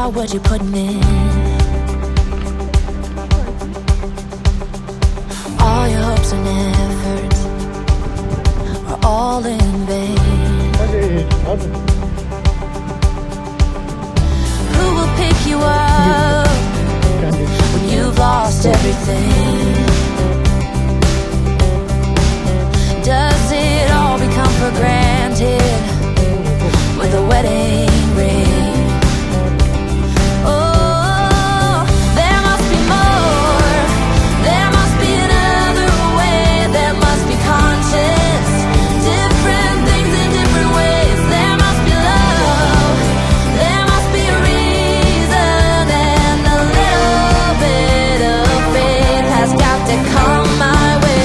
about what you're putting in. All your hopes and efforts are all in vain. Who will pick you up when you've lost everything? Does it all become for granted with a wedding ring? Oh, there must be more. There must be another way. There must be conscience. Different things in different ways. There must be love. There must be a reason, and a little bit of faith has got to come my way.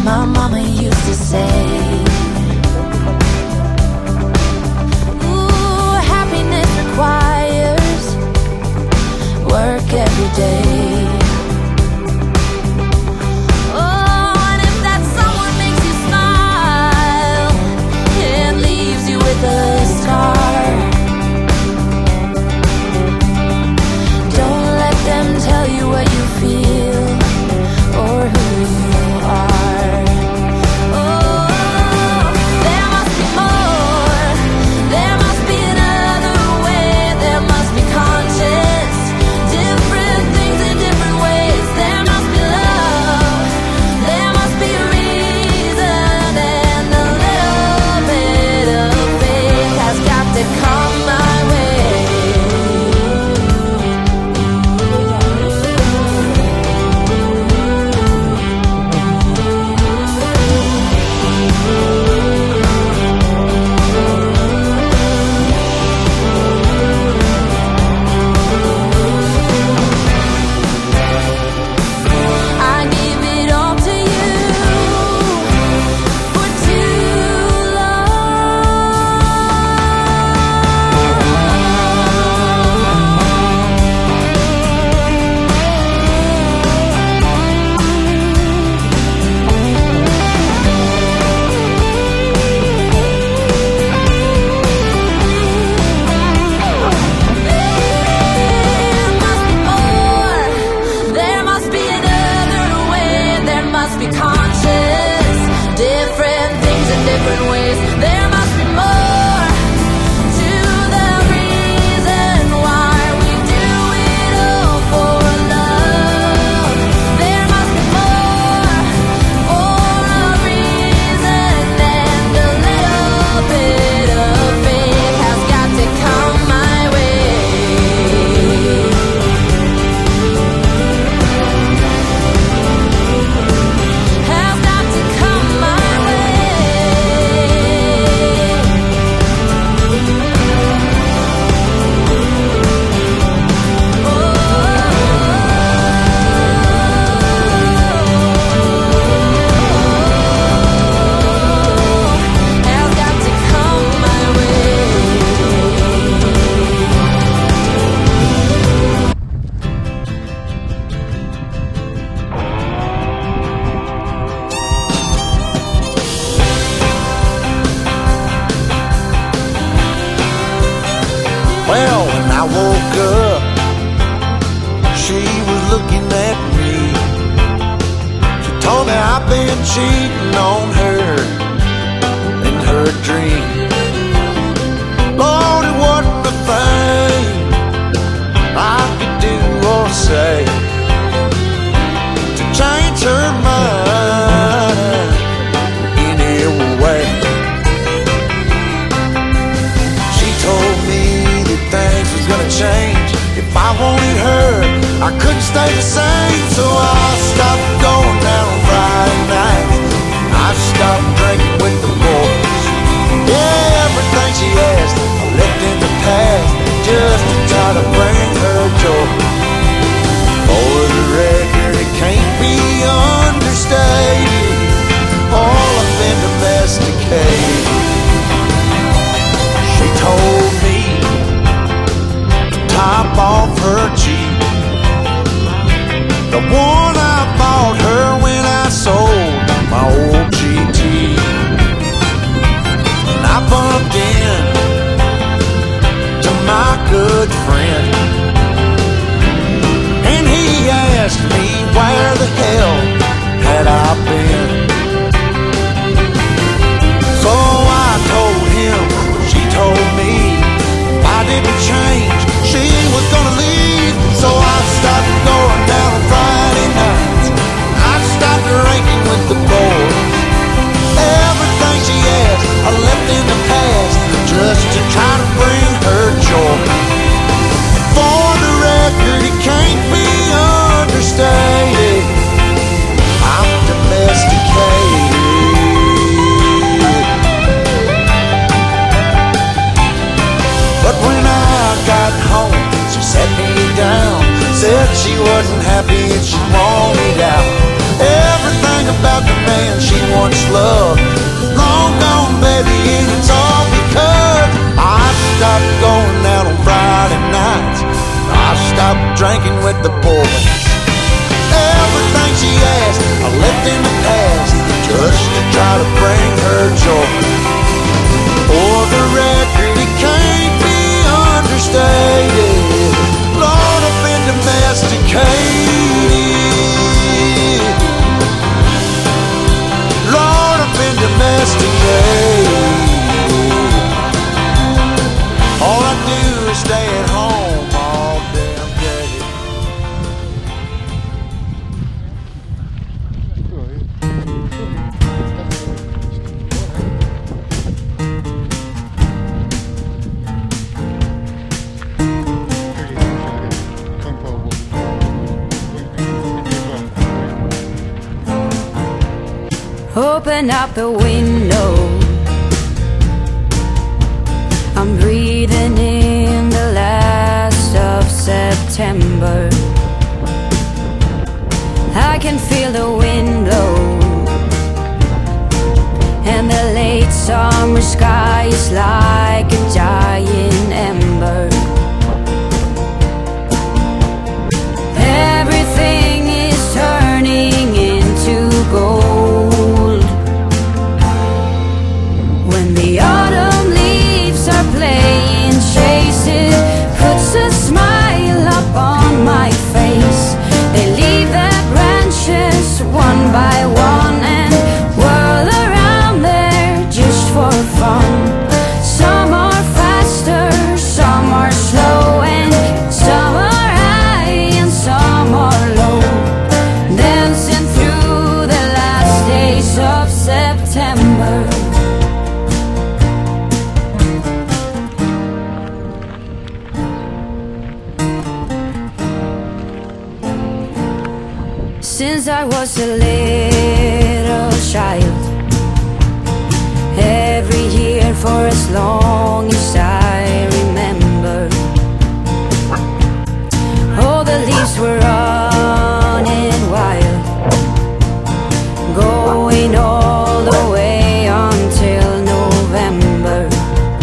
My mama used to say, ooh, happiness requires work every day. Oh, and if that someone makes you smile and leaves you with a scar, don't let them tell you what you feel or who you are. Well, when I woke up, she was looking at me. She told me I've been cheating on her in her dream. Lord, it wasn't a thing I could do or say to change her mind any way. She told me things was gonna change. If I wanted her, I couldn't stay the same. So I stopped going out on Friday nights. I stopped drinking with the boys. Yeah, everything she asked I left in the past, just to try to bring her joy. For the record, it can't be understated, all I've been domesticated. She told me top off her cheek, the the one I bought her when I sold my old GT. And I bumped in to my good friend, and he asked me where the hell had I been. So I told him, she told me if I didn't change, she was gonna leave. So I stopped going down on Friday nights. I stopped drinking with the boys. Everything she asked, I left in the past, just to try to bring her joy. For the record, it can't be understated, I'm domesticated. But when I got home, she sat me down, said she wasn't happy and she wanted out. Everything about the man she once loved is long gone, baby, and it's all because I stopped going out on Friday nights. I stopped drinking with the boys. Everything she asked, I left in the past, just to try to bring her joy. For the record, it can't be understated, Lord, I've been domesticated. Lord, I've been domesticated. All I do is stay at home all damn day. Open up the window, I'm breathing in the last of September. I can feel the wind blow, and the late summer sky is like a dying ember. Everything is turning into gold. When the autumn leaves are playing chase, it puts a smile up on my face. They leave their branches one by one and whirl around there just for fun. Some are faster, some are slow, and some are high and some are low, dancing through the last days of September. Since I was a little child, every year for as long as